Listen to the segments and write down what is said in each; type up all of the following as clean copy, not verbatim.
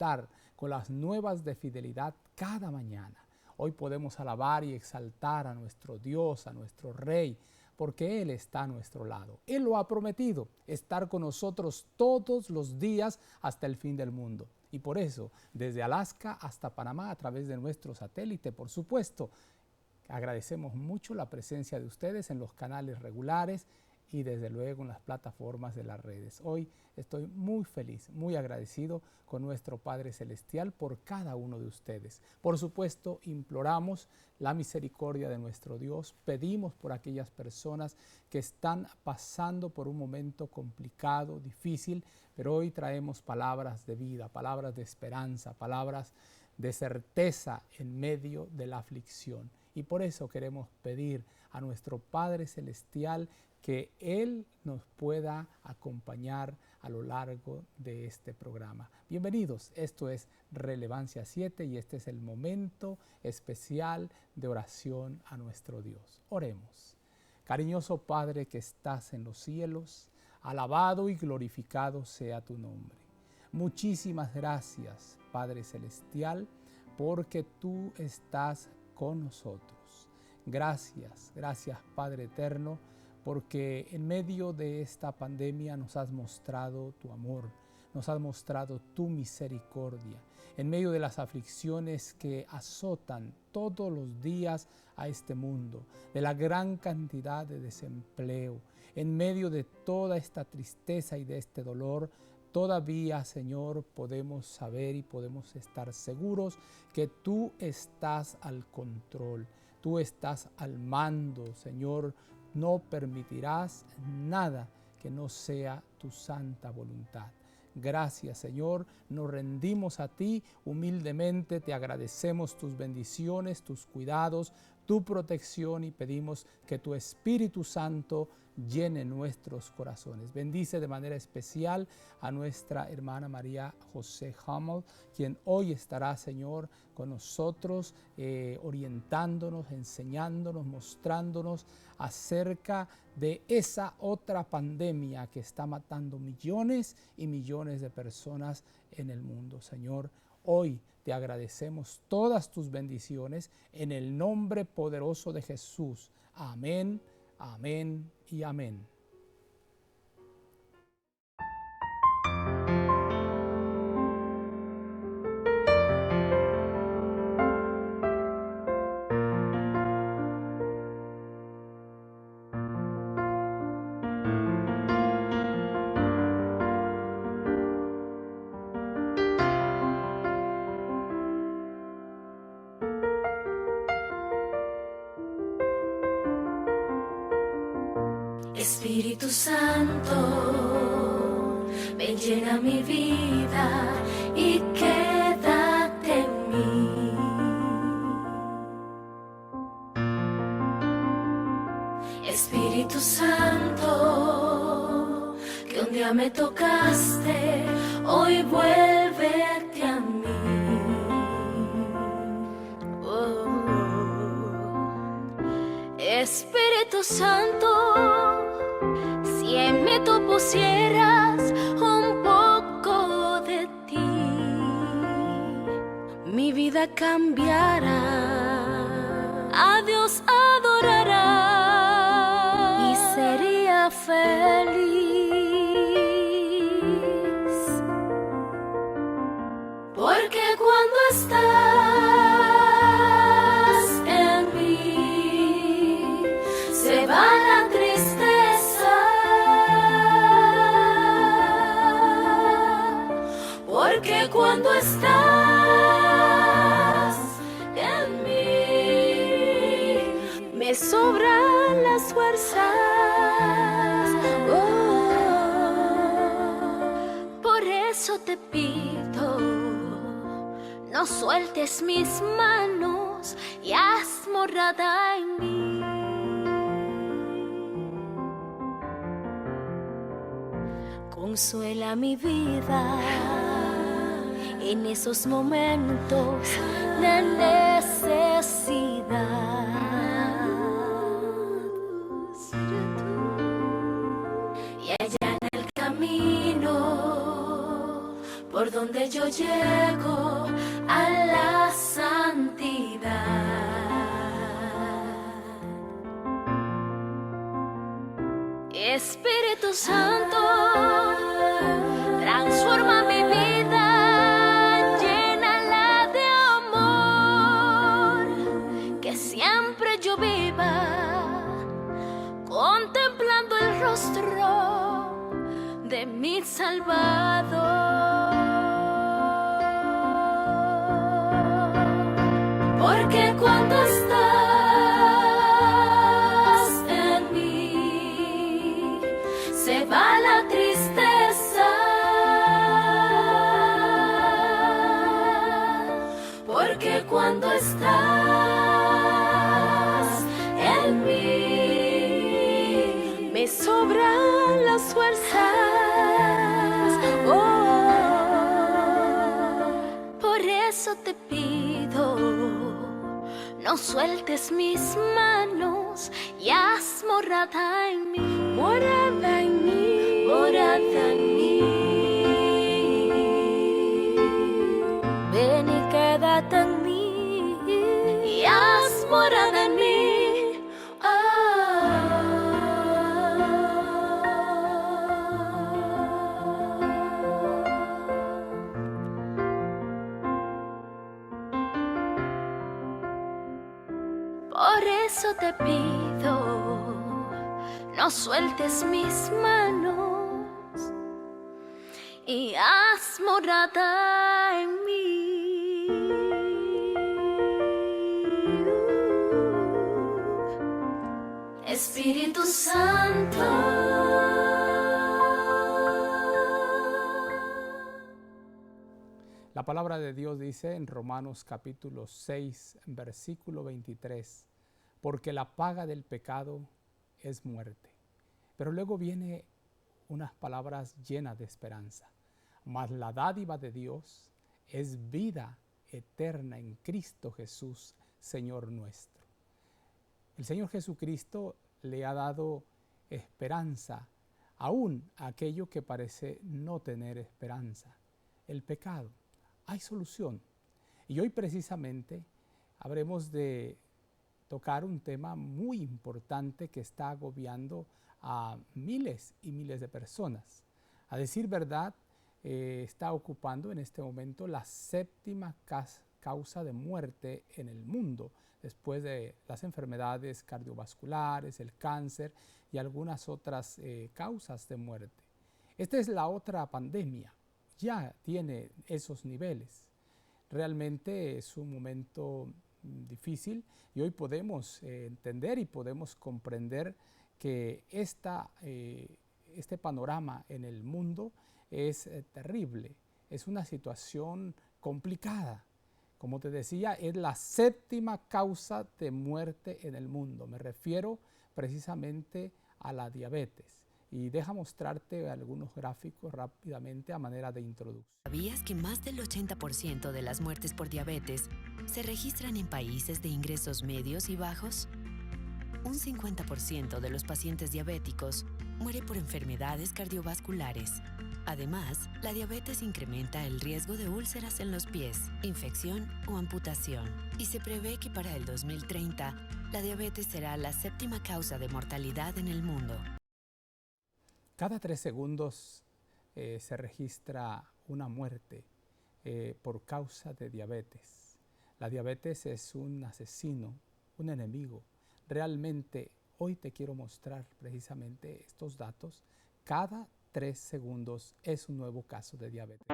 despertar con las nuevas de fidelidad cada mañana. Hoy podemos alabar y exaltar a nuestro Dios, a nuestro Rey, porque Él está a nuestro lado. Él lo ha prometido, estar con nosotros todos los días hasta el fin del mundo. Y por eso, desde Alaska hasta Panamá, a través de nuestro satélite, por supuesto, agradecemos mucho la presencia de ustedes en los canales regulares y desde luego en las plataformas de las redes. Hoy estoy muy feliz, muy agradecido con nuestro Padre Celestial por cada uno de ustedes. Por supuesto, imploramos la misericordia de nuestro Dios, pedimos por aquellas personas que están pasando por un momento complicado, difícil, pero hoy traemos palabras de vida, palabras de esperanza, palabras de certeza en medio de la aflicción. Y por eso queremos pedir a nuestro Padre Celestial que Él nos pueda acompañar a lo largo de este programa. Bienvenidos, esto es Relevancia 7 y este es el momento especial de oración a nuestro Dios. Oremos. Cariñoso Padre que estás en los cielos, alabado y glorificado sea tu nombre. Muchísimas gracias, Padre Celestial, porque tú estás con nosotros. Gracias, gracias Padre Eterno, porque en medio de esta pandemia nos has mostrado tu amor, nos has mostrado tu misericordia. En medio de las aflicciones que azotan todos los días a este mundo, de la gran cantidad de desempleo, en medio de toda esta tristeza y de este dolor, todavía, Señor, podemos saber y podemos estar seguros que tú estás al control, tú estás al mando, Señor. No permitirás nada que no sea tu santa voluntad. Gracias, Señor, nos rendimos a ti humildemente, te agradecemos tus bendiciones, tus cuidados, tu protección y pedimos que tu Espíritu Santo llene nuestros corazones. Bendice de manera especial a nuestra hermana María José Hummel, quien hoy estará, Señor, con nosotros, orientándonos, enseñándonos, mostrándonos acerca de esa otra pandemia que está matando millones y millones de personas en el mundo. Señor, hoy te agradecemos todas tus bendiciones en el nombre poderoso de Jesús. Amén, amén y amén. Espíritu Santo, ven, llena mi vida y quédate en mí. Espíritu Santo, que un día me tocaste, hoy vuélvete a mí. Espíritu Santo, si en mí tú pusieras un poco de ti, mi vida cambiará, a Dios adorará y sería feliz. Porque cuando estás en mí, se va la tristeza. Porque cuando estás en mí, me sobran las fuerzas. Por eso te pido, no sueltes mis manos y haz morada en mí. Consuela mi vida en esos momentos de necesidad. Y allá en el camino por donde que yo llego a la santidad. Espíritu Santo, transforma mi vida, llénala de amor, que siempre yo viva contemplando el rostro de mi Salvador. Porque cuando estás en mí, se va la tristeza. Porque cuando estás en mí, me sobran las fuerzas. Por eso te pido, no sueltes mis manos y haz morada en mí, morada en mí, morada en mí. Ven y quédate en mí y haz morada en mí. Por eso te pido, no sueltes mis manos y haz morada en mí. Espíritu Santo. La palabra de Dios dice en Romanos capítulo 6, versículo 23, porque la paga del pecado es muerte. Pero luego viene unas palabras llenas de esperanza. Mas la dádiva de Dios es vida eterna en Cristo Jesús, Señor nuestro. El Señor Jesucristo le ha dado esperanza aún a aquello que parece no tener esperanza, el pecado. Hay solución. Y hoy precisamente habremos de tocar un tema muy importante que está agobiando a miles y miles de personas. A decir verdad, está ocupando en este momento la séptima causa de muerte en el mundo, después de las enfermedades cardiovasculares, el cáncer y algunas otras causas de muerte. Esta es la otra pandemia. Ya tiene esos niveles. Realmente es un momento difícil y hoy podemos entender y podemos comprender que este panorama en el mundo es terrible, es una situación complicada. Como te decía, es la séptima causa de muerte en el mundo. Me refiero precisamente a la diabetes. Y deja mostrarte algunos gráficos rápidamente a manera de introducción. ¿Sabías que más del 80% de las muertes por diabetes se registran en países de ingresos medios y bajos? Un 50% de los pacientes diabéticos muere por enfermedades cardiovasculares. Además, la diabetes incrementa el riesgo de úlceras en los pies, infección o amputación. Y se prevé que para el 2030, la diabetes será la séptima causa de mortalidad en el mundo. Cada 3 segundos se registra una muerte por causa de diabetes. La diabetes es un asesino, un enemigo. Realmente hoy te quiero mostrar precisamente estos datos. Cada 3 segundos es un nuevo caso de diabetes.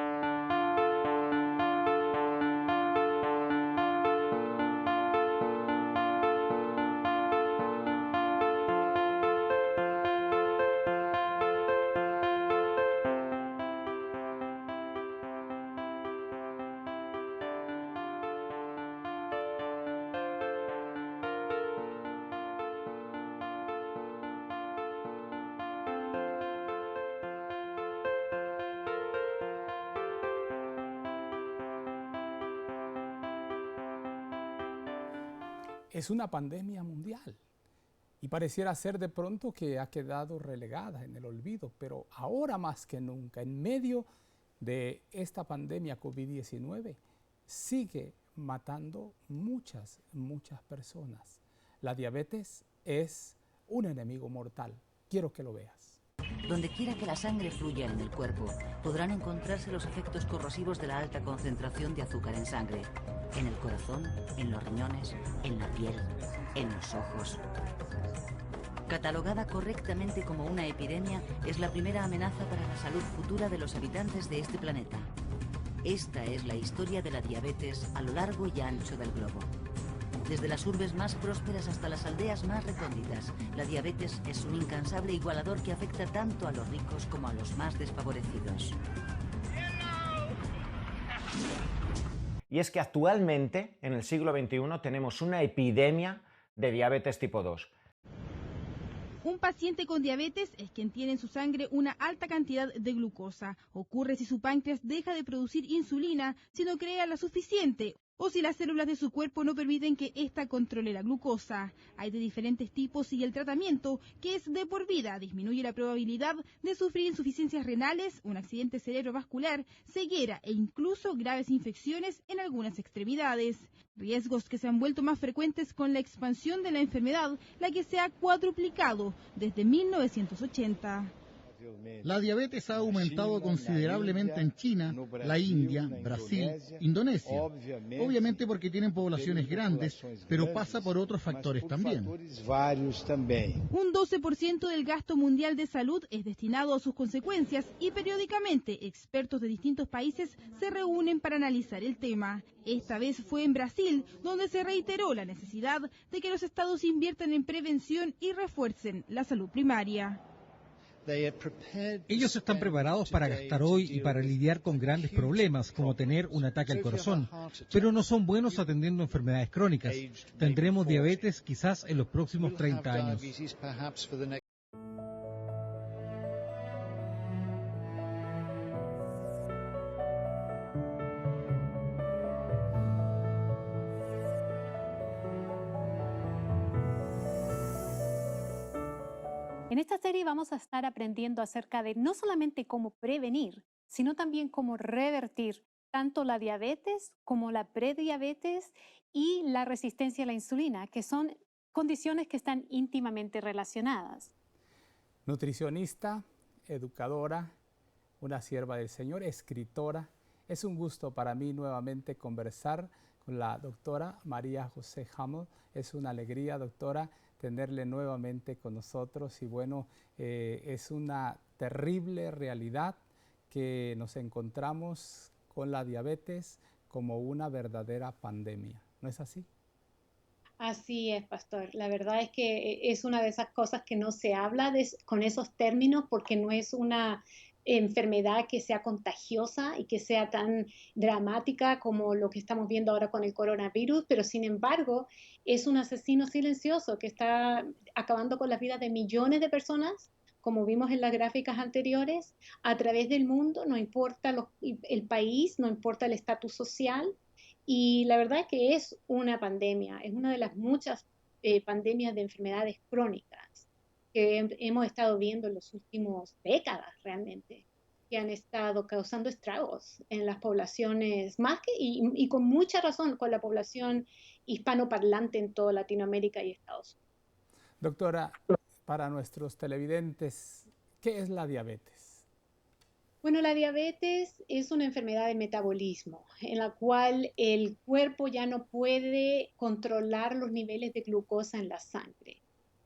Es una pandemia mundial y pareciera ser de pronto que ha quedado relegada en el olvido, pero ahora más que nunca, en medio de esta pandemia COVID-19 sigue matando muchas personas. La diabetes es un enemigo mortal. Quiero que lo veas. Donde quiera que la sangre fluya en el cuerpo, podrán encontrarse los efectos corrosivos de la alta concentración de azúcar en sangre. En el corazón, en los riñones, en la piel, en los ojos. Catalogada correctamente como una epidemia, es la primera amenaza para la salud futura de los habitantes de este planeta. Esta es la historia de la diabetes a lo largo y ancho del globo. Desde las urbes más prósperas hasta las aldeas más recónditas, la diabetes es un incansable igualador que afecta tanto a los ricos como a los más desfavorecidos. Y es que actualmente, en el siglo XXI, tenemos una epidemia de diabetes tipo 2. Un paciente con diabetes es quien tiene en su sangre una alta cantidad de glucosa. Ocurre si su páncreas deja de producir insulina, si no crea la suficiente o si las células de su cuerpo no permiten que ésta controle la glucosa. Hay de diferentes tipos y el tratamiento, que es de por vida, disminuye la probabilidad de sufrir insuficiencias renales, un accidente cerebrovascular, ceguera e incluso graves infecciones en algunas extremidades. Riesgos que se han vuelto más frecuentes con la expansión de la enfermedad, la que se ha cuadruplicado desde 1980. La diabetes ha aumentado considerablemente en China, la India, Brasil, Indonesia. Obviamente porque tienen poblaciones grandes, pero pasa por otros factores también. Un 12% del gasto mundial de salud es destinado a sus consecuencias y periódicamente expertos de distintos países se reúnen para analizar el tema. Esta vez fue en Brasil, donde se reiteró la necesidad de que los estados inviertan en prevención y refuercen la salud primaria. Ellos están preparados para gastar hoy y para lidiar con grandes problemas, como tener un ataque al corazón, pero no son buenos atendiendo enfermedades crónicas. Tendremos diabetes quizás en los próximos 30 años. En esta serie vamos a estar aprendiendo acerca de no solamente cómo prevenir, sino también cómo revertir tanto la diabetes como la prediabetes y la resistencia a la insulina, que son condiciones que están íntimamente relacionadas. Nutricionista, educadora, una sierva del Señor, escritora. Es un gusto para mí nuevamente conversar con la doctora María José Hamel. Es una alegría, doctora, tenerle nuevamente con nosotros y bueno, es una terrible realidad que nos encontramos con la diabetes como una verdadera pandemia, ¿no es así? Así es, pastor. La verdad es que es una de esas cosas que no se habla con esos términos porque no es una enfermedad que sea contagiosa y que sea tan dramática como lo que estamos viendo ahora con el coronavirus, pero sin embargo es un asesino silencioso que está acabando con las vidas de millones de personas, como vimos en las gráficas anteriores, a través del mundo, no importa el país, no importa el estatus social, y la verdad es que es una pandemia, es una de las muchas pandemias de enfermedades crónicas que hemos estado viendo en las últimas décadas realmente, que han estado causando estragos en las poblaciones, más que, y con mucha razón, con la población hispanoparlante en toda Latinoamérica y Estados Unidos. Doctora, para nuestros televidentes, ¿qué es la diabetes? Bueno, la diabetes es una enfermedad de metabolismo en la cual el cuerpo ya no puede controlar los niveles de glucosa en la sangre.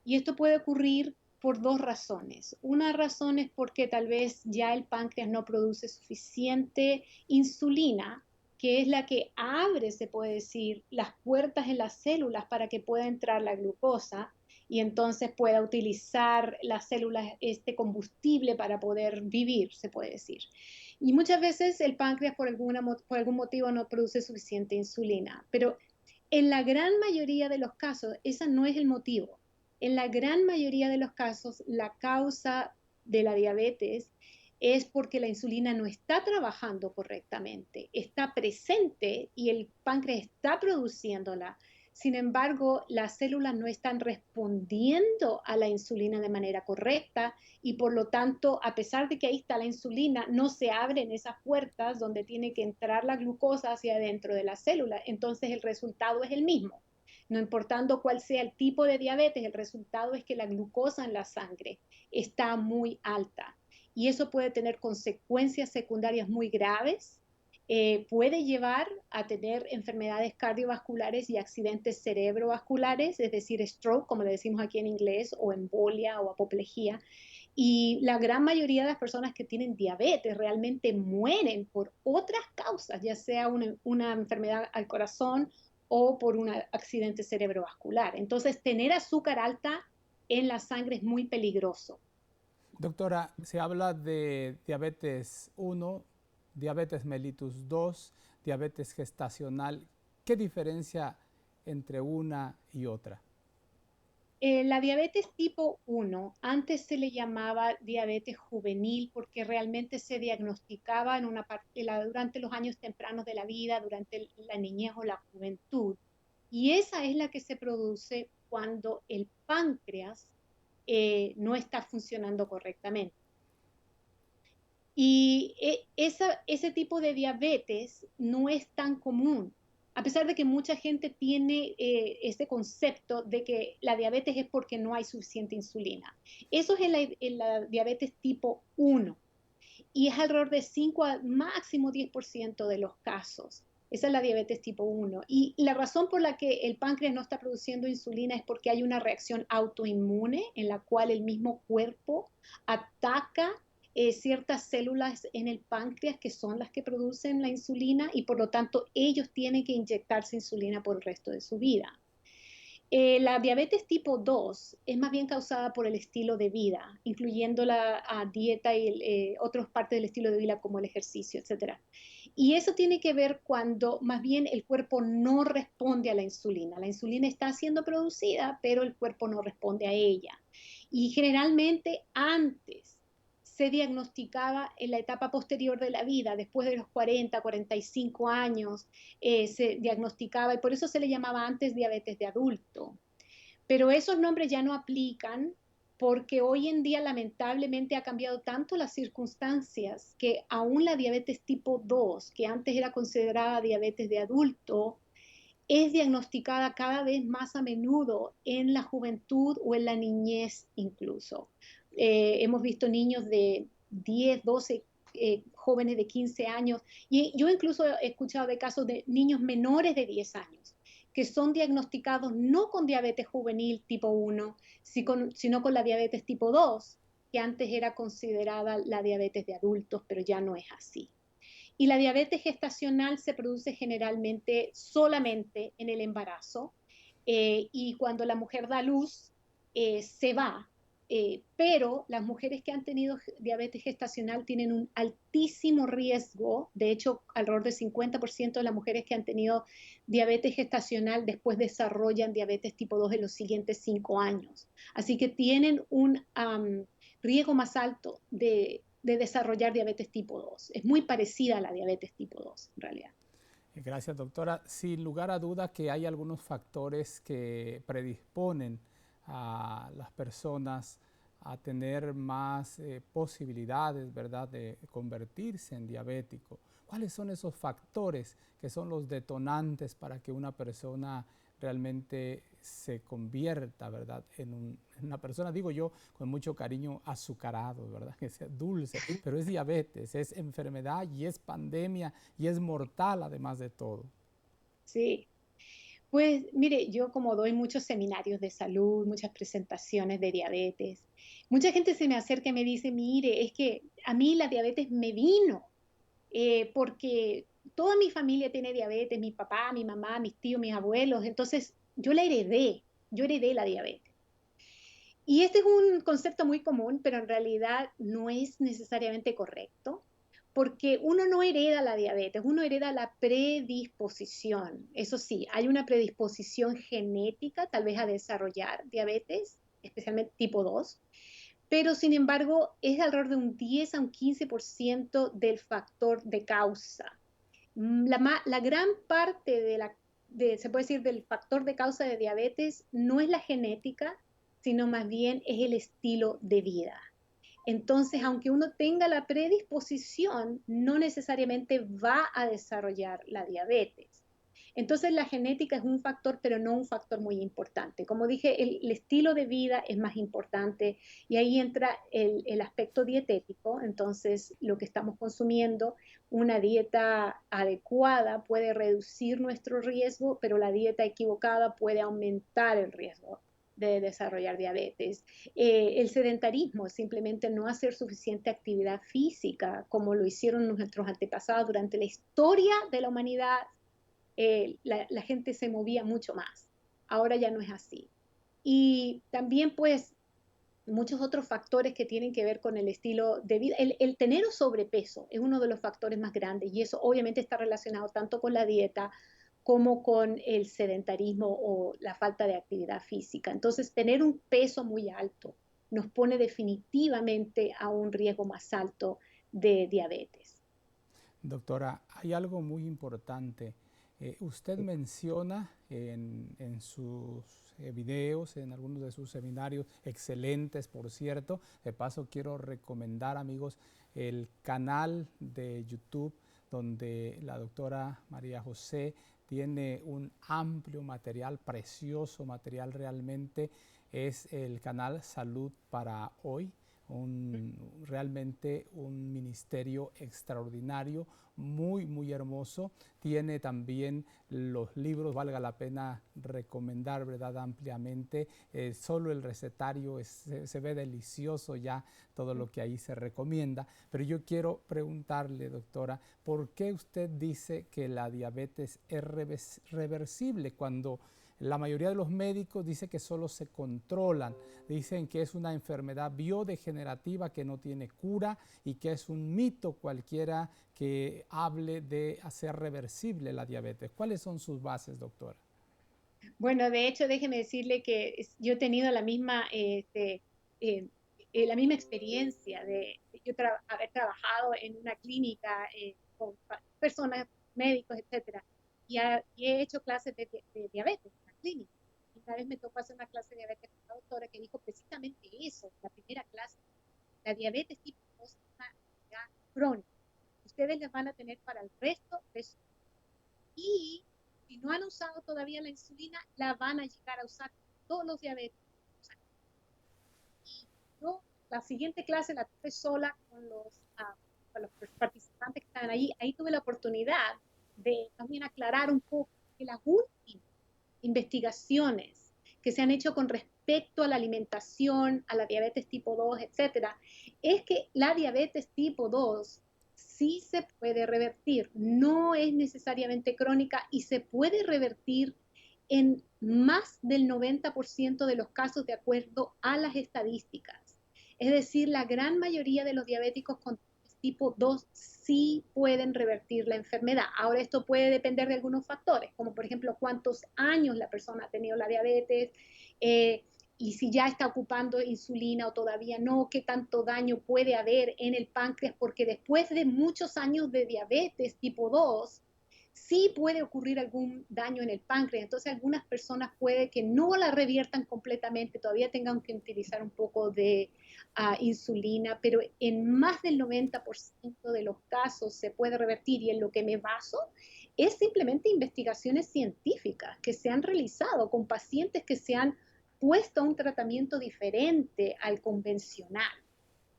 Y esto puede ocurrir por dos razones. Una razón es porque tal vez ya el páncreas no produce suficiente insulina, que es la que abre, se puede decir, las puertas en las células para que pueda entrar la glucosa y entonces pueda utilizar las células este combustible para poder vivir, se puede decir. Y muchas veces el páncreas por algún motivo no produce suficiente insulina, pero en la gran mayoría de los casos ese no es el motivo. En la gran mayoría de los casos, la causa de la diabetes es porque la insulina no está trabajando correctamente, está presente y el páncreas está produciéndola, Sin embargo, las células no están respondiendo a la insulina de manera correcta y por lo tanto, a pesar de que ahí está la insulina, no se abren esas puertas donde tiene que entrar la glucosa hacia adentro de la célula. Entonces el resultado es el mismo. No importando cuál sea el tipo de diabetes, el resultado es que la glucosa en la sangre está muy alta. Y eso puede tener consecuencias secundarias muy graves. Puede llevar a tener enfermedades cardiovasculares y accidentes cerebrovasculares, es decir, stroke, como le decimos aquí en inglés, o embolia o apoplejía. Y la gran mayoría de las personas que tienen diabetes realmente mueren por otras causas, ya sea una enfermedad al corazón o por un accidente cerebrovascular. Entonces, tener azúcar alta en la sangre es muy peligroso. Doctora, se habla de diabetes 1, diabetes mellitus 2, diabetes gestacional. ¿Qué diferencia entre una y otra? La diabetes tipo 1, antes se le llamaba diabetes juvenil porque realmente se diagnosticaba en una parte, durante los años tempranos de la vida, durante la niñez o la juventud. Y esa es la que se produce cuando el páncreas no está funcionando correctamente. Y ese tipo de diabetes no es tan común, a pesar de que mucha gente tiene este concepto de que la diabetes es porque no hay suficiente insulina. Eso es en la diabetes tipo 1 y es alrededor de 5 a máximo 10% de los casos. Esa es la diabetes tipo 1. Y la razón por la que el páncreas no está produciendo insulina es porque hay una reacción autoinmune en la cual el mismo cuerpo ataca ciertas células en el páncreas que son las que producen la insulina y por lo tanto ellos tienen que inyectarse insulina por el resto de su vida. La diabetes tipo 2 es más bien causada por el estilo de vida, incluyendo la dieta y otras partes del estilo de vida como el ejercicio, etc. Y eso tiene que ver cuando más bien el cuerpo no responde a la insulina. La insulina está siendo producida, pero el cuerpo no responde a ella. Y generalmente antes se diagnosticaba en la etapa posterior de la vida, después de los 40, 45 años, se diagnosticaba y por eso se le llamaba antes diabetes de adulto. Pero esos nombres ya no aplican porque hoy en día lamentablemente ha cambiado tanto las circunstancias que aún la diabetes tipo 2, que antes era considerada diabetes de adulto, es diagnosticada cada vez más a menudo en la juventud o en la niñez incluso. Hemos visto niños de 10, 12, jóvenes de 15 años, y yo incluso he escuchado de casos de niños menores de 10 años que son diagnosticados no con diabetes juvenil tipo 1, sino con la diabetes tipo 2, que antes era considerada la diabetes de adultos, pero ya no es así. Y la diabetes gestacional se produce generalmente solamente en el embarazo y cuando la mujer da luz se va. Pero las mujeres que han tenido diabetes gestacional tienen un altísimo riesgo, de hecho alrededor del 50% de las mujeres que han tenido diabetes gestacional después desarrollan diabetes tipo 2 en los siguientes 5 años. Así que tienen un riesgo más alto de desarrollar diabetes tipo 2. Es muy parecida a la diabetes tipo 2 en realidad. Gracias, doctora. Sin lugar a duda que hay algunos factores que predisponen a las personas a tener más posibilidades, ¿verdad?, de convertirse en diabético. ¿Cuáles son esos factores que son los detonantes para que una persona realmente se convierta, ¿verdad?, en una persona, digo yo, con mucho cariño, azucarado, ¿verdad?, que sea dulce, pero es diabetes, es enfermedad y es pandemia y es mortal además de todo. Sí. Pues mire, yo como doy muchos seminarios de salud, muchas presentaciones de diabetes, mucha gente se me acerca y me dice, mire, es que a mí la diabetes me vino porque toda mi familia tiene diabetes, mi papá, mi mamá, mis tíos, mis abuelos, entonces yo heredé la diabetes. Y este es un concepto muy común, pero en realidad no es necesariamente correcto porque uno no hereda la diabetes, uno hereda la predisposición. Eso sí, hay una predisposición genética tal vez a desarrollar diabetes, especialmente tipo 2, pero sin embargo es alrededor de un 10 a un 15% del factor de causa. La gran parte se puede decir, del factor de causa de diabetes no es la genética, sino más bien es el estilo de vida. Entonces, aunque uno tenga la predisposición, no necesariamente va a desarrollar la diabetes. Entonces, la genética es un factor, pero no un factor muy importante. Como dije, el estilo de vida es más importante y ahí entra el aspecto dietético. Entonces, lo que estamos consumiendo, una dieta adecuada puede reducir nuestro riesgo, pero la dieta equivocada puede aumentar el riesgo de desarrollar diabetes. El sedentarismo, simplemente no hacer suficiente actividad física, como lo hicieron nuestros antepasados durante la historia de la humanidad. La gente se movía mucho más. Ahora ya no es así. Y también pues muchos otros factores que tienen que ver con el estilo de vida. El tener sobrepeso es uno de los factores más grandes y eso obviamente está relacionado tanto con la dieta como con el sedentarismo o la falta de actividad física. Entonces, tener un peso muy alto nos pone definitivamente a un riesgo más alto de diabetes. Doctora, hay algo muy importante. Usted menciona en sus videos, en algunos de sus seminarios, excelentes por cierto. De paso quiero recomendar, amigos, el canal de YouTube donde la doctora María José tiene un amplio material, precioso material realmente. Es el canal Salud para Hoy. Realmente un ministerio extraordinario, muy hermoso. Tiene también los libros, valga la pena recomendar, ¿verdad?, ampliamente. Solo el recetario se ve delicioso ya todo lo que ahí se recomienda. Pero yo quiero preguntarle, doctora, ¿por qué usted dice que la diabetes es reversible cuando la mayoría de los médicos dicen que solo se controlan, dicen que es una enfermedad biodegenerativa que no tiene cura y que es un mito cualquiera que hable de hacer reversible la diabetes? ¿Cuáles son sus bases, doctora? Bueno, de hecho, déjeme decirle que yo he tenido la misma experiencia de yo haber trabajado en una clínica con personas, médicos, etcétera, y he hecho clases de diabetes en la clínica. Y una vez me tocó hacer una clase de diabetes con una doctora que dijo precisamente eso, la primera clase. La diabetes tipo 2 es una enfermedad crónica. Ustedes la van a tener para el resto de su vida. Y si no han usado todavía la insulina, la van a llegar a usar todos los diabéticos. Y yo la siguiente clase la tuve sola con los participantes que estaban ahí. Ahí tuve la oportunidad de también aclarar un poco que las últimas investigaciones que se han hecho con respecto a la alimentación, a la diabetes tipo 2, etcétera, es que la diabetes tipo 2 sí se puede revertir, no es necesariamente crónica y se puede revertir en más del 90% de los casos de acuerdo a las estadísticas. Es decir, la gran mayoría de los diabéticos con tipo 2 sí pueden revertir la enfermedad. Ahora esto puede depender de algunos factores, como por ejemplo cuántos años la persona ha tenido la diabetes, y si ya está ocupando insulina o todavía no, qué tanto daño puede haber en el páncreas, porque después de muchos años de diabetes tipo 2, sí puede ocurrir algún daño en el páncreas. Entonces algunas personas puede que no la reviertan completamente, todavía tengan que utilizar un poco de insulina, pero en más del 90% de los casos se puede revertir, y en lo que me baso es simplemente investigaciones científicas que se han realizado con pacientes que se han puesto a un tratamiento diferente al convencional.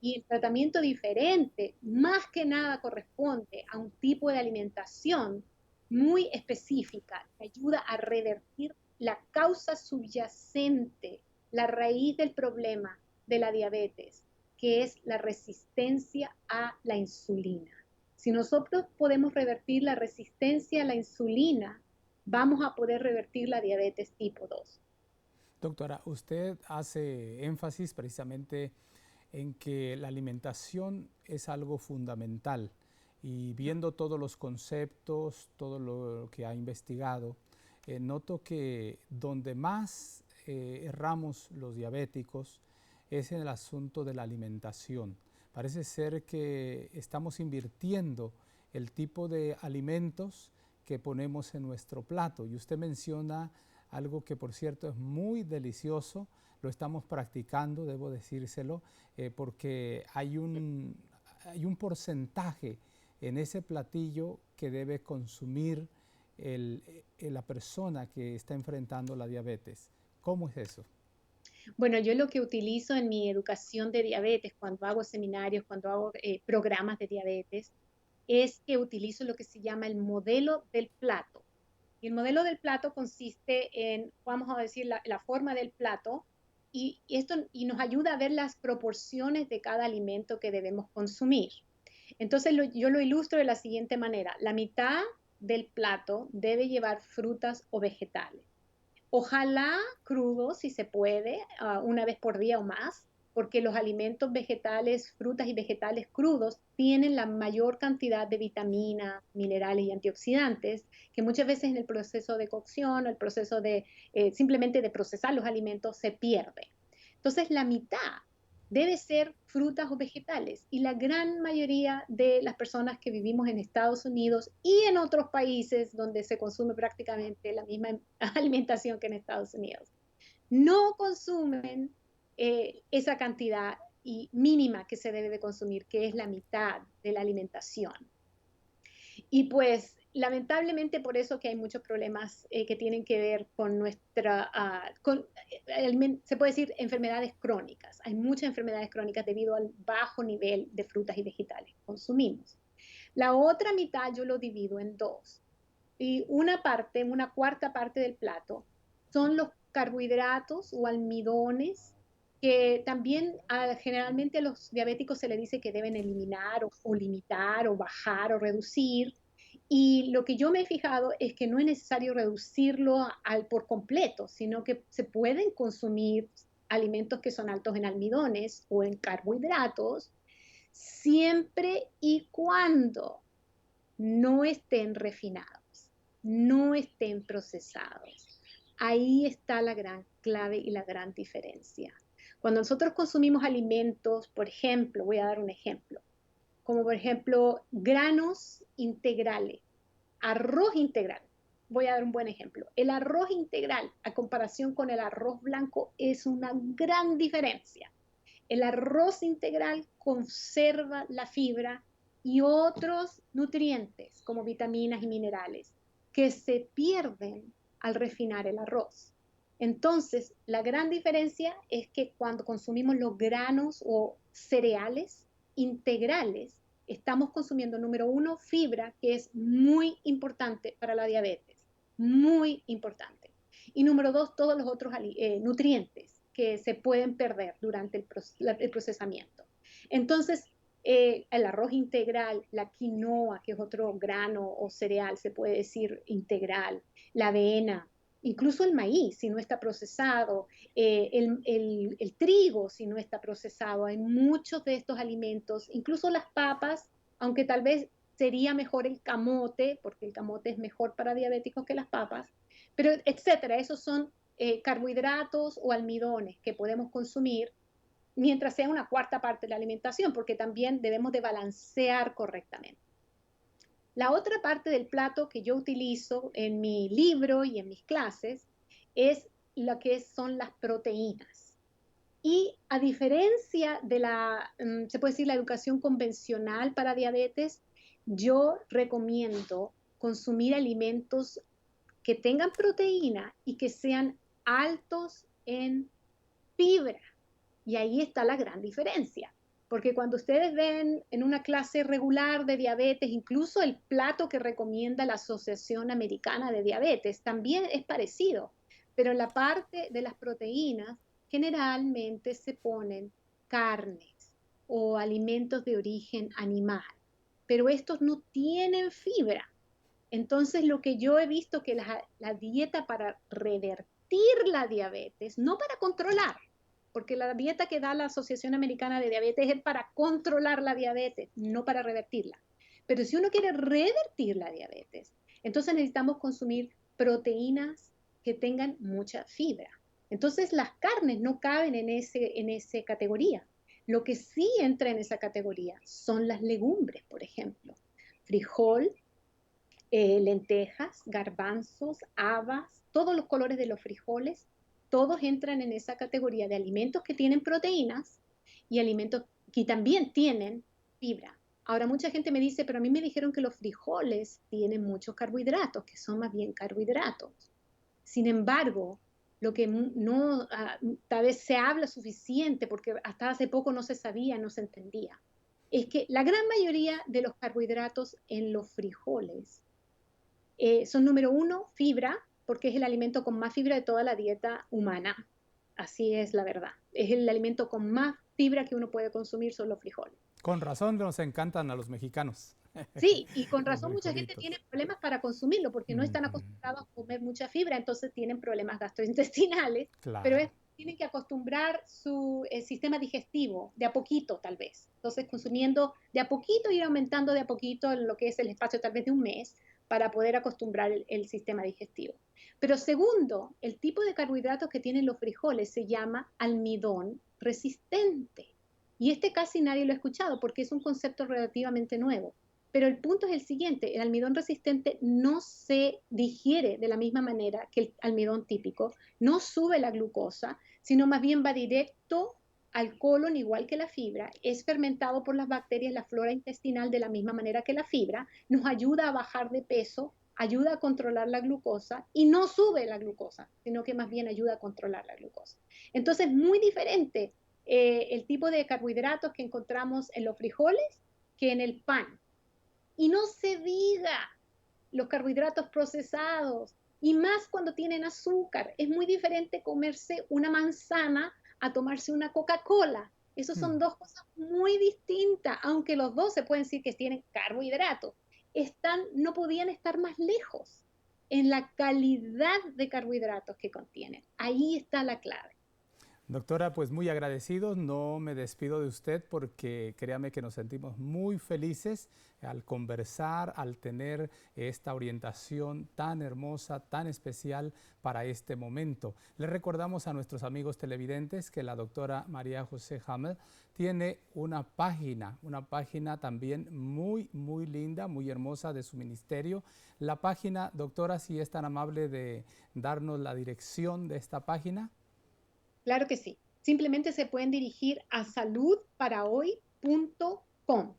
Y el tratamiento diferente más que nada corresponde a un tipo de alimentación muy específica que ayuda a revertir la causa subyacente, la raíz del problema de la diabetes, que es la resistencia a la insulina. Si nosotros podemos revertir la resistencia a la insulina, vamos a poder revertir la diabetes tipo 2. Doctora, usted hace énfasis precisamente en que la alimentación es algo fundamental, y viendo todos los conceptos, todo lo que ha investigado, noto que donde más erramos los diabéticos es en el asunto de la alimentación. Parece ser que estamos invirtiendo el tipo de alimentos que ponemos en nuestro plato. Y usted menciona algo que, por cierto, es muy delicioso. Lo estamos practicando, debo decírselo, porque hay un porcentaje en ese platillo que debe consumir la persona que está enfrentando la diabetes. ¿Cómo es eso? Bueno, yo lo que utilizo en mi educación de diabetes, cuando hago seminarios, cuando hago programas de diabetes, es que utilizo lo que se llama el modelo del plato. Y el modelo del plato consiste en, vamos a decir, la forma del plato, y nos ayuda a ver las proporciones de cada alimento que debemos consumir. Entonces yo lo ilustro de la siguiente manera. La mitad del plato debe llevar frutas o vegetales. Ojalá crudos, si se puede, una vez por día o más, porque los alimentos vegetales, frutas y vegetales crudos tienen la mayor cantidad de vitaminas, minerales y antioxidantes que muchas veces en el proceso de cocción o el proceso de simplemente de procesar los alimentos se pierde. Entonces la mitad debe ser frutas o vegetales y la gran mayoría de las personas que vivimos en Estados Unidos y en otros países donde se consume prácticamente la misma alimentación que en Estados Unidos no consumen esa cantidad mínima que se debe de consumir, que es la mitad de la alimentación. Y pues lamentablemente por eso que hay muchos problemas que tienen que ver con se puede decir enfermedades crónicas. Hay muchas enfermedades crónicas debido al bajo nivel de frutas y vegetales que consumimos. La otra mitad yo lo divido en dos. Y una cuarta parte del plato son los carbohidratos o almidones que también generalmente a los diabéticos se les dice que deben eliminar o limitar o bajar o reducir. Y lo que yo me he fijado es que no es necesario reducirlo por completo, sino que se pueden consumir alimentos que son altos en almidones o en carbohidratos, siempre y cuando no estén refinados, no estén procesados. Ahí está la gran clave y la gran diferencia. Cuando nosotros consumimos alimentos, por ejemplo, voy a dar un ejemplo, como por ejemplo granos integrales, arroz integral. Voy a dar un buen ejemplo. El arroz integral, a comparación con el arroz blanco, es una gran diferencia. El arroz integral conserva la fibra y otros nutrientes como vitaminas y minerales que se pierden al refinar el arroz. Entonces, la gran diferencia es que cuando consumimos los granos o cereales integrales, estamos consumiendo, número uno, fibra, que es muy importante para la diabetes, muy importante. Y número dos, todos los otros nutrientes que se pueden perder durante el procesamiento. Entonces, el arroz integral, la quinoa, que es otro grano o cereal, se puede decir integral, la avena, incluso el maíz, si no está procesado, el trigo, si no está procesado. Hay muchos de estos alimentos, incluso las papas, aunque tal vez sería mejor el camote, porque el camote es mejor para diabéticos que las papas, pero etcétera, esos son carbohidratos o almidones que podemos consumir mientras sea una cuarta parte de la alimentación, porque también debemos de balancear correctamente. La otra parte del plato que yo utilizo en mi libro y en mis clases es lo que son las proteínas. Y a diferencia de se puede decir, la educación convencional para diabetes, yo recomiendo consumir alimentos que tengan proteína y que sean altos en fibra. Y ahí está la gran diferencia. Porque cuando ustedes ven en una clase regular de diabetes, incluso el plato que recomienda la Asociación Americana de Diabetes también es parecido. Pero en la parte de las proteínas, generalmente se ponen carnes o alimentos de origen animal. Pero estos no tienen fibra. Entonces, lo que yo he visto que la dieta para revertir la diabetes, no para controlar, porque la dieta que da la Asociación Americana de Diabetes es para controlar la diabetes, no para revertirla. Pero si uno quiere revertir la diabetes, entonces necesitamos consumir proteínas que tengan mucha fibra. Entonces las carnes no caben en esa categoría. Lo que sí entra en esa categoría son las legumbres, por ejemplo. Frijol, lentejas, garbanzos, habas, todos los colores de los frijoles, todos entran en esa categoría de alimentos que tienen proteínas y alimentos que también tienen fibra. Ahora, mucha gente me dice, pero a mí me dijeron que los frijoles tienen muchos carbohidratos, que son más bien carbohidratos. Sin embargo, lo que no, tal vez se habla suficiente, porque hasta hace poco no se sabía, no se entendía, es que la gran mayoría de los carbohidratos en los frijoles son, número uno, fibra, porque es el alimento con más fibra de toda la dieta humana. Así es la verdad. Es el alimento con más fibra que uno puede consumir, son los frijoles. Con razón nos encantan a los mexicanos. Sí, y con razón mucha gente tiene problemas para consumirlo porque no están Ujú. acostumbrados a comer mucha fibra, entonces tienen problemas gastrointestinales, pero Claro. tienen que acostumbrar su sistema digestivo de a poquito tal vez. Entonces consumiendo de a poquito, ir aumentando de a poquito en lo que es el espacio tal vez de un mes para poder acostumbrar el sistema digestivo. Pero segundo, el tipo de carbohidratos que tienen los frijoles se llama almidón resistente. Y este casi nadie lo ha escuchado porque es un concepto relativamente nuevo. Pero el punto es el siguiente, el almidón resistente no se digiere de la misma manera que el almidón típico, no sube la glucosa, sino más bien va directo al colon igual que la fibra, es fermentado por las bacterias, la flora intestinal de la misma manera que la fibra, nos ayuda a bajar de peso, ayuda a controlar la glucosa y no sube la glucosa, sino que más bien ayuda a controlar la glucosa. Entonces, muy diferente el tipo de carbohidratos que encontramos en los frijoles que en el pan. Y no se diga los carbohidratos procesados, y más cuando tienen azúcar. Es muy diferente comerse una manzana a tomarse una Coca-Cola. Esas son dos cosas muy distintas, aunque los dos se pueden decir que tienen carbohidratos. No podían estar más lejos en la calidad de carbohidratos que contienen. Ahí está la clave. Doctora, pues muy agradecidos, no me despido de usted porque créame que nos sentimos muy felices al conversar, al tener esta orientación tan hermosa, tan especial para este momento. Les recordamos a nuestros amigos televidentes que la doctora María José Hamel tiene una página también muy linda, muy hermosa de su ministerio. La página, doctora, si es tan amable de darnos la dirección de esta página. Claro que sí. Simplemente se pueden dirigir a saludparahoy.com.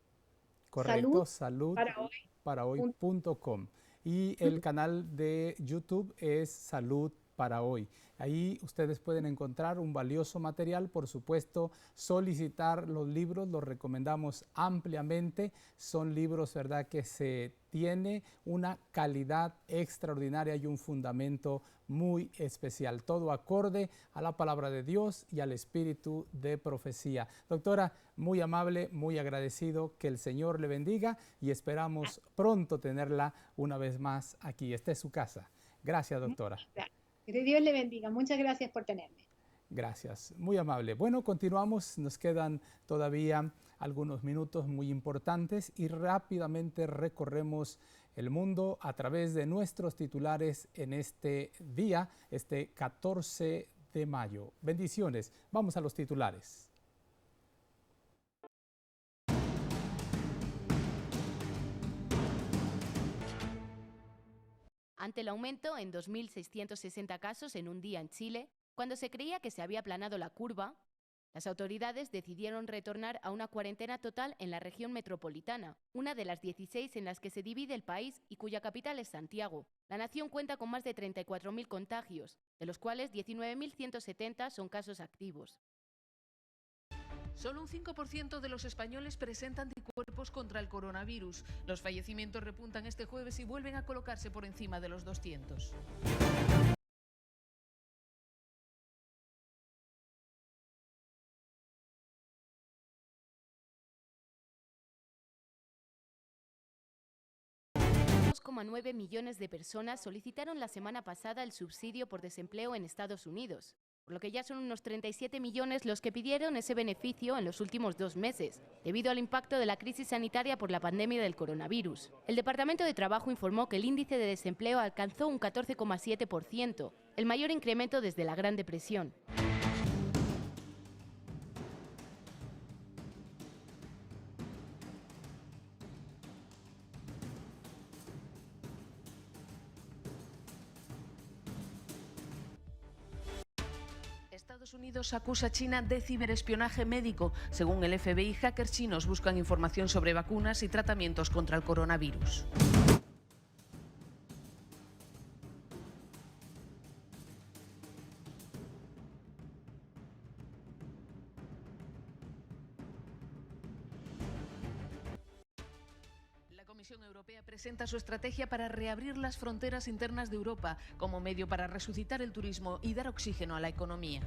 Correcto, saludparahoy.com. Y el canal de YouTube es Salud para Hoy. Ahí ustedes pueden encontrar un valioso material, por supuesto, solicitar los libros, los recomendamos ampliamente. Son libros, ¿verdad?, que se tiene una calidad extraordinaria y un fundamento muy especial, todo acorde a la palabra de Dios y al espíritu de profecía. Doctora, muy amable, muy agradecido, que el Señor le bendiga y esperamos pronto tenerla una vez más aquí. Esta es su casa. Gracias, doctora. Que Dios le bendiga. Muchas gracias por tenerme. Gracias, muy amable. Bueno, continuamos, nos quedan todavía algunos minutos muy importantes y rápidamente recorremos el mundo a través de nuestros titulares en este día, este 14 de mayo. Bendiciones. Vamos a los titulares. Ante el aumento en 2.660 casos en un día en Chile, cuando se creía que se había aplanado la curva, las autoridades decidieron retornar a una cuarentena total en la región metropolitana, una de las 16 en las que se divide el país y cuya capital es Santiago. La nación cuenta con más de 34.000 contagios, de los cuales 19.170 son casos activos. Solo un 5% de los españoles presentan anticuerpos contra el coronavirus. Los fallecimientos repuntan este jueves y vuelven a colocarse por encima de los 200. $2,9 millones de personas solicitaron la semana pasada el subsidio por desempleo en Estados Unidos, por lo que ya son unos 37 millones los que pidieron ese beneficio en los últimos 2 meses, debido al impacto de la crisis sanitaria por la pandemia del coronavirus. El Departamento de Trabajo informó que el índice de desempleo alcanzó un 14,7%, el mayor incremento desde la Gran Depresión. Estados Unidos acusa a China de ciberespionaje médico. Según el FBI, hackers chinos buscan información sobre vacunas y tratamientos contra el coronavirus. La Comisión Europea presenta su estrategia para reabrir las fronteras internas de Europa como medio para resucitar el turismo y dar oxígeno a la economía.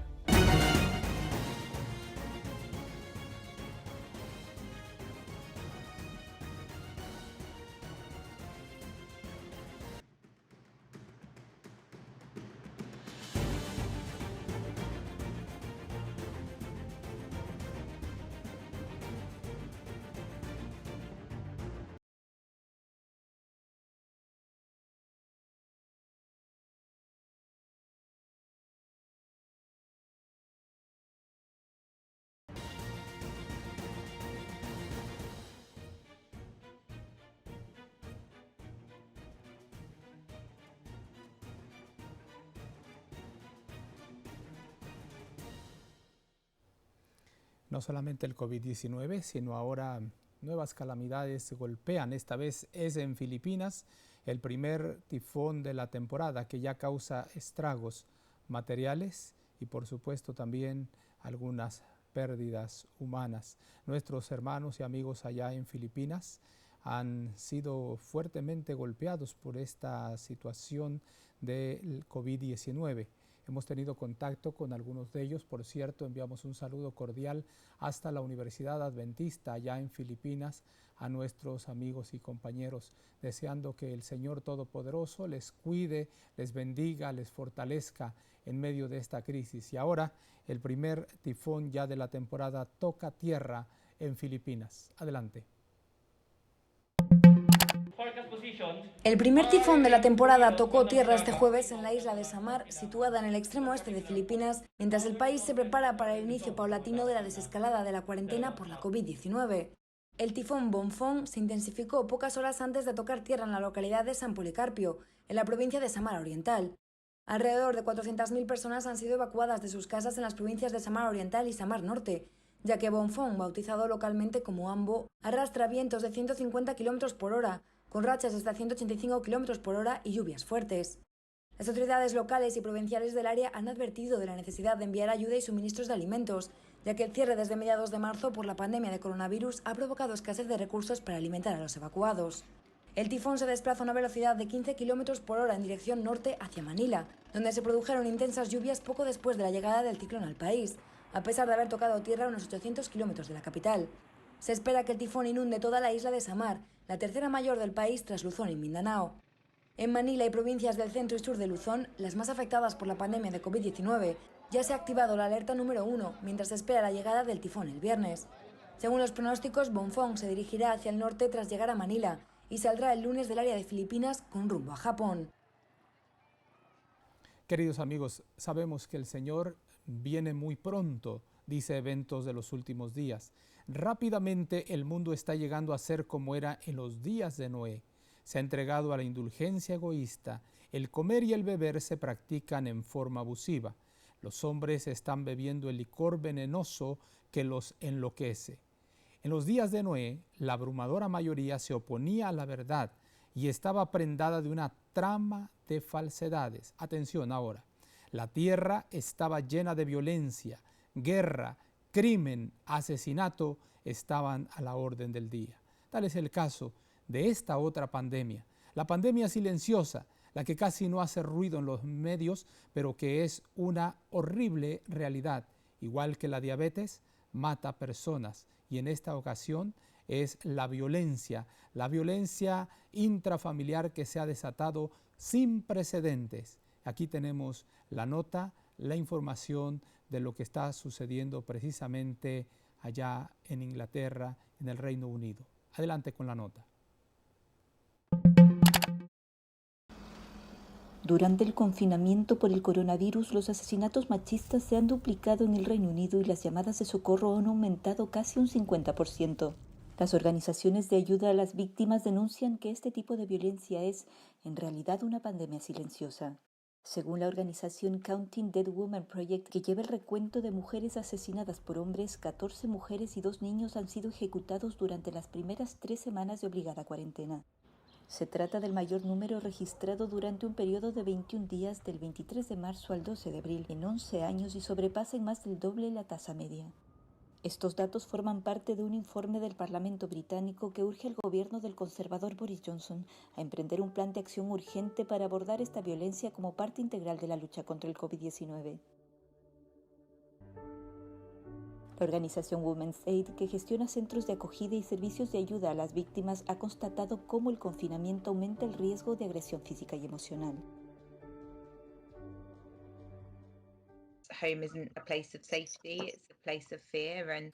No solamente el COVID-19, sino ahora nuevas calamidades golpean. Esta vez es en Filipinas, el primer tifón de la temporada que ya causa estragos materiales y por supuesto también algunas pérdidas humanas. Nuestros hermanos y amigos allá en Filipinas han sido fuertemente golpeados por esta situación del COVID-19. Hemos tenido contacto con algunos de ellos. Por cierto, enviamos un saludo cordial hasta la Universidad Adventista allá en Filipinas a nuestros amigos y compañeros, deseando que el Señor Todopoderoso les cuide, les bendiga, les fortalezca en medio de esta crisis. Y ahora el primer tifón ya de la temporada toca tierra en Filipinas. Adelante. El primer tifón de la temporada tocó tierra este jueves en la isla de Samar, situada en el extremo oeste de Filipinas, mientras el país se prepara para el inicio paulatino de la desescalada de la cuarentena por la COVID-19. El tifón Bonfong se intensificó pocas horas antes de tocar tierra en la localidad de San Policarpio, en la provincia de Samar Oriental. Alrededor de 400.000 personas han sido evacuadas de sus casas en las provincias de Samar Oriental y Samar Norte, ya que Bonfong, bautizado localmente como Ambo, arrastra vientos de 150 km por hora, con rachas de hasta 185 km por hora y lluvias fuertes. Las autoridades locales y provinciales del área han advertido de la necesidad de enviar ayuda y suministros de alimentos, ya que el cierre desde mediados de marzo por la pandemia de coronavirus ha provocado escasez de recursos para alimentar a los evacuados. El tifón se desplaza a una velocidad de 15 km por hora en dirección norte hacia Manila, donde se produjeron intensas lluvias poco después de la llegada del ciclón al país, a pesar de haber tocado tierra a unos 800 km de la capital. Se espera que el tifón inunde toda la isla de Samar, la tercera mayor del país tras Luzón y Mindanao. En Manila y provincias del centro y sur de Luzón, las más afectadas por la pandemia de COVID-19, ya se ha activado la alerta número 1, mientras se espera la llegada del tifón el viernes. Según los pronósticos, Bonfong se dirigirá hacia el norte tras llegar a Manila y saldrá el lunes del área de Filipinas con rumbo a Japón. Queridos amigos, sabemos que el Señor viene muy pronto, dice Eventos de los Últimos Días. Rápidamente el mundo está llegando a ser como era en los días de Noé. Se ha entregado a la indulgencia egoísta. El comer y el beber se practican en forma abusiva. Los hombres están bebiendo el licor venenoso que los enloquece. En los días de Noé, la abrumadora mayoría se oponía a la verdad y estaba prendada de una trama de falsedades. Atención ahora. La tierra estaba llena de violencia, guerra, crimen, asesinato estaban a la orden del día. Tal es el caso de esta otra pandemia, la pandemia silenciosa, la que casi no hace ruido en los medios, pero que es una horrible realidad. Igual que la diabetes, mata personas y en esta ocasión es la violencia intrafamiliar que se ha desatado sin precedentes. Aquí tenemos la nota, la información de lo que está sucediendo precisamente allá en Inglaterra, en el Reino Unido. Adelante con la nota. Durante el confinamiento por el coronavirus, los asesinatos machistas se han duplicado en el Reino Unido y las llamadas de socorro han aumentado casi un 50%. Las organizaciones de ayuda a las víctimas denuncian que este tipo de violencia es, en realidad, una pandemia silenciosa. Según la organización Counting Dead Women Project, que lleva el recuento de mujeres asesinadas por hombres, 14 mujeres y 2 niños han sido ejecutados durante las primeras 3 semanas de obligada cuarentena. Se trata del mayor número registrado durante un periodo de 21 días del 23 de marzo al 12 de abril en 11 años y sobrepasa en más del doble la tasa media. Estos datos forman parte de un informe del Parlamento británico que urge al gobierno del conservador Boris Johnson a emprender un plan de acción urgente para abordar esta violencia como parte integral de la lucha contra el COVID-19. La organización Women's Aid, que gestiona centros de acogida y servicios de ayuda a las víctimas, ha constatado cómo el confinamiento aumenta el riesgo de agresión física y emocional.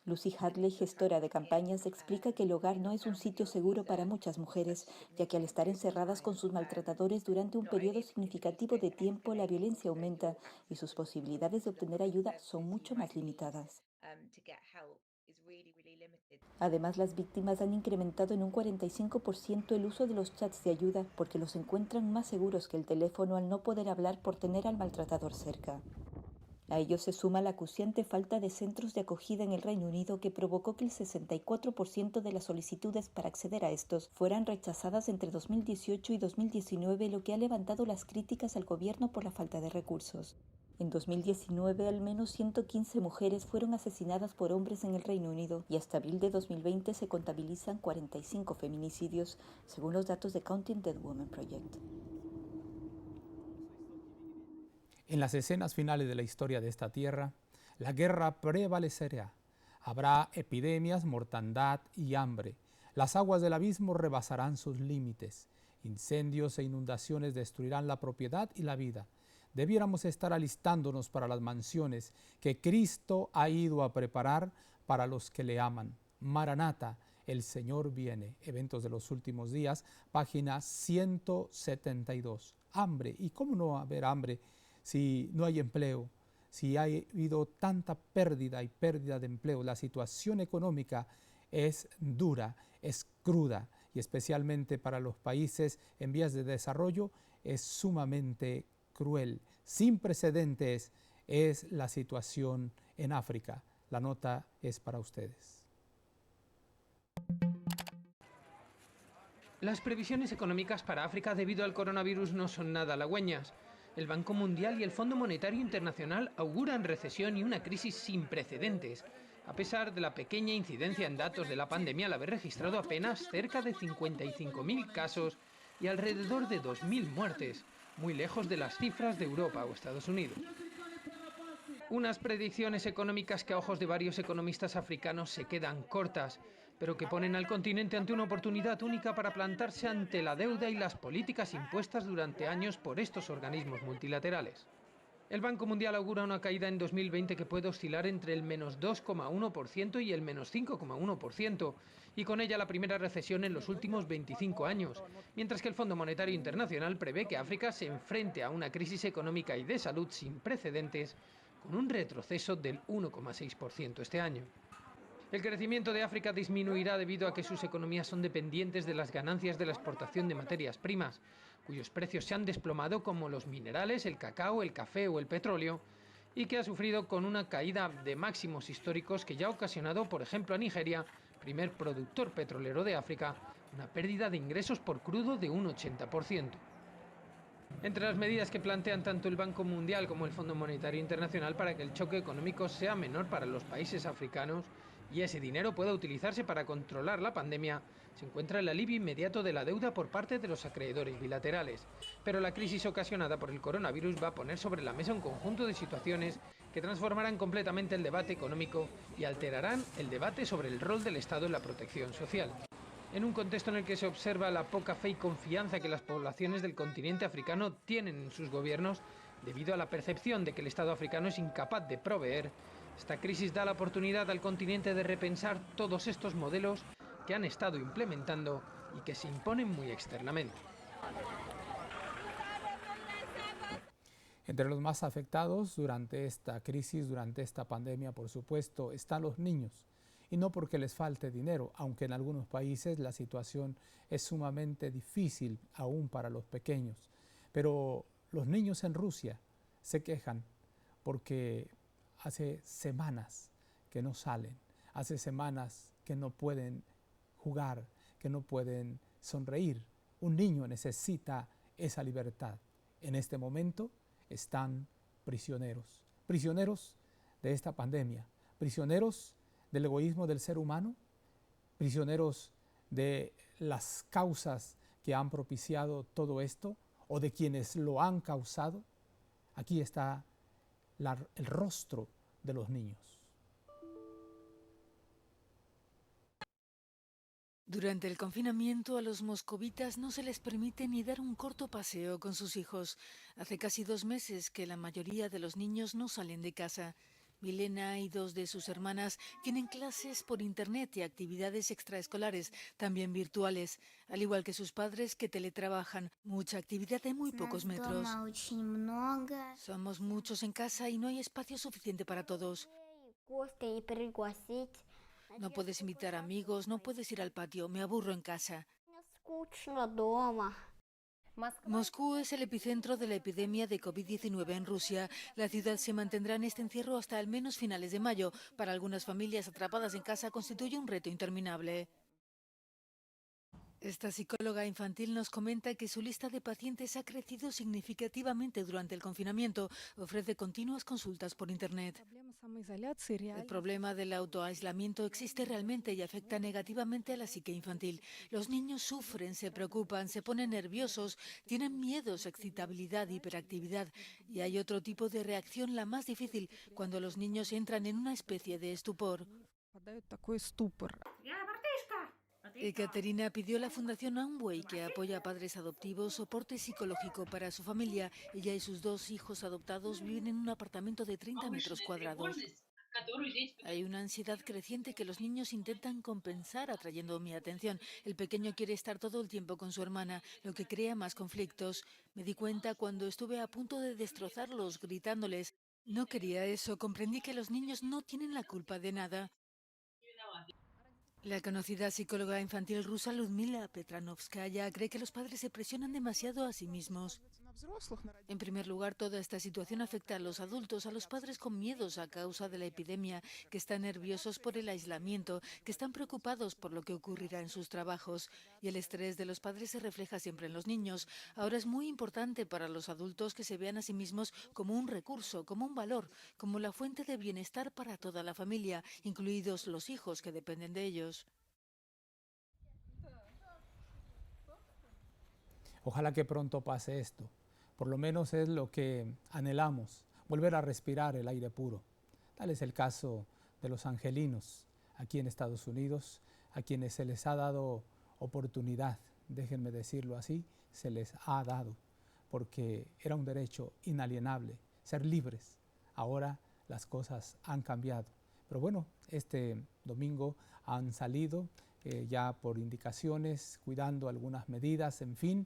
Lucy Hadley, gestora de campañas, explica que el hogar no es un sitio seguro para muchas mujeres, ya que al estar encerradas con sus maltratadores durante un periodo significativo de tiempo, la violencia aumenta y sus posibilidades de obtener ayuda son mucho más limitadas. Además, las víctimas han incrementado en un 45% el uso de los chats de ayuda porque los encuentran más seguros que el teléfono al no poder hablar por tener al maltratador cerca. A ello se suma la acuciante falta de centros de acogida en el Reino Unido, que provocó que el 64% de las solicitudes para acceder a estos fueran rechazadas entre 2018 y 2019, lo que ha levantado las críticas al gobierno por la falta de recursos. En 2019, al menos 115 mujeres fueron asesinadas por hombres en el Reino Unido y hasta abril de 2020 se contabilizan 45 feminicidios, según los datos de Counting Dead Women Project. En las escenas finales de la historia de esta tierra, la guerra prevalecerá. Habrá epidemias, mortandad y hambre. Las aguas del abismo rebasarán sus límites. Incendios e inundaciones destruirán la propiedad y la vida. Debiéramos estar alistándonos para las mansiones que Cristo ha ido a preparar para los que le aman. Maranata, el Señor viene. Eventos de los últimos días, página 172. Hambre. ¿Y cómo no haber hambre si no hay empleo? Si ha habido tanta pérdida y pérdida de empleo, la situación económica es dura, es cruda, y especialmente para los países en vías de desarrollo es sumamente cruel. Sin precedentes es la situación en África. La nota es para ustedes. Las previsiones económicas para África debido al coronavirus no son nada halagüeñas. El Banco Mundial y el Fondo Monetario Internacional auguran recesión y una crisis sin precedentes, a pesar de la pequeña incidencia en datos de la pandemia al haber registrado apenas cerca de 55.000 casos y alrededor de 2.000 muertes, muy lejos de las cifras de Europa o Estados Unidos. Unas predicciones económicas que a ojos de varios economistas africanos se quedan cortas, pero que ponen al continente ante una oportunidad única para plantarse ante la deuda y las políticas impuestas durante años por estos organismos multilaterales. El Banco Mundial augura una caída en 2020 que puede oscilar entre el menos 2,1% y el menos 5,1%, y con ella la primera recesión en los últimos 25 años, mientras que el Fondo Monetario Internacional prevé que África se enfrente a una crisis económica y de salud sin precedentes, con un retroceso del 1,6% este año. El crecimiento de África disminuirá debido a que sus economías son dependientes de las ganancias de la exportación de materias primas, cuyos precios se han desplomado, como los minerales, el cacao, el café o el petróleo, y que ha sufrido con una caída de máximos históricos que ya ha ocasionado, por ejemplo, a Nigeria, primer productor petrolero de África, una pérdida de ingresos por crudo de un 80%. Entre las medidas que plantean tanto el Banco Mundial como el Fondo Monetario Internacional para que el choque económico sea menor para los países africanos y ese dinero pueda utilizarse para controlar la pandemia, se encuentra el alivio inmediato de la deuda por parte de los acreedores bilaterales. Pero la crisis ocasionada por el coronavirus va a poner sobre la mesa un conjunto de situaciones que transformarán completamente el debate económico y alterarán el debate sobre el rol del Estado en la protección social. En un contexto en el que se observa la poca fe y confianza que las poblaciones del continente africano tienen en sus gobiernos, debido a la percepción de que el Estado africano es incapaz de proveer, esta crisis da la oportunidad al continente de repensar todos estos modelos que han estado implementando y que se imponen muy externamente. Entre los más afectados durante esta crisis, durante esta pandemia, por supuesto, están los niños. Y no porque les falte dinero, aunque en algunos países la situación es sumamente difícil aún para los pequeños. Pero Los niños en Rusia se quejan porque hace semanas que no salen, hace semanas que no pueden jugar, que no pueden sonreír. Un niño necesita esa libertad. En este momento están prisioneros, prisioneros de esta pandemia, prisioneros del egoísmo del ser humano, prisioneros de las causas que han propiciado todo esto o de quienes lo han causado. Aquí está el rostro de los niños. Durante el confinamiento a los moscovitas no se les permite ni dar un corto paseo con sus hijos. Hace casi 2 meses que la mayoría de los niños no salen de casa. Milena y 2 de sus hermanas tienen clases por internet y actividades extraescolares, también virtuales, al igual que sus padres que teletrabajan. Mucha actividad en muy pocos metros. Somos muchos en casa y no hay espacio suficiente para todos. No puedes invitar amigos, no puedes ir al patio, me aburro en casa. Moscú es el epicentro de la epidemia de COVID-19 en Rusia. La ciudad se mantendrá en este encierro hasta al menos finales de mayo. Para algunas familias atrapadas en casa constituye un reto interminable. Esta psicóloga infantil nos comenta que su lista de pacientes ha crecido significativamente durante el confinamiento. Ofrece continuas consultas por internet. El problema del autoaislamiento existe realmente y afecta negativamente a la psique infantil. Los niños sufren, se preocupan, se ponen nerviosos, tienen miedos, excitabilidad, hiperactividad. Y hay otro tipo de reacción, la más difícil, cuando los niños entran en una especie de estupor. Ekaterina pidió a la Fundación Amway, que apoya a padres adoptivos, soporte psicológico para su familia. Ella y sus 2 hijos adoptados viven en un apartamento de 30 metros cuadrados. Hay una ansiedad creciente que los niños intentan compensar atrayendo mi atención. El pequeño quiere estar todo el tiempo con su hermana, lo que crea más conflictos. Me di cuenta cuando estuve a punto de destrozarlos, gritándoles. No quería eso, comprendí que los niños no tienen la culpa de nada. La conocida psicóloga infantil rusa Ludmila Petranovskaya cree que los padres se presionan demasiado a sí mismos. En primer lugar, toda esta situación afecta a los adultos, a los padres con miedos a causa de la epidemia, que están nerviosos por el aislamiento, que están preocupados por lo que ocurrirá en sus trabajos. Y el estrés de los padres se refleja siempre en los niños. Ahora es muy importante para los adultos que se vean a sí mismos como un recurso, como un valor, como la fuente de bienestar para toda la familia, incluidos los hijos que dependen de ellos. Ojalá que pronto pase esto. Por lo menos es lo que anhelamos, volver a respirar el aire puro. Tal es el caso de los angelinos aquí en Estados Unidos, a quienes se les ha dado oportunidad, déjenme decirlo así, se les ha dado, porque era un derecho inalienable, ser libres. Ahora las cosas han cambiado. Pero bueno, este domingo han salido ya por indicaciones, cuidando algunas medidas, en fin,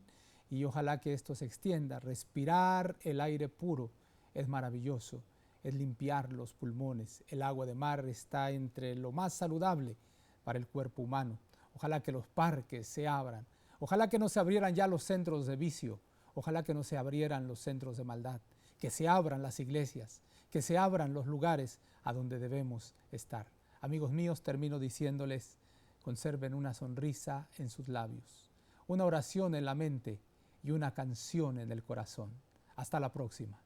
y ojalá que esto se extienda. Respirar el aire puro es maravilloso, es limpiar los pulmones. El agua de mar está entre lo más saludable para el cuerpo humano. Ojalá que los parques se abran, ojalá que no se abrieran ya los centros de vicio, ojalá que no se abrieran los centros de maldad, que se abran las iglesias, que se abran los lugares a donde debemos estar. Amigos míos, termino diciéndoles, conserven una sonrisa en sus labios, una oración en la mente y una canción en el corazón. Hasta la próxima.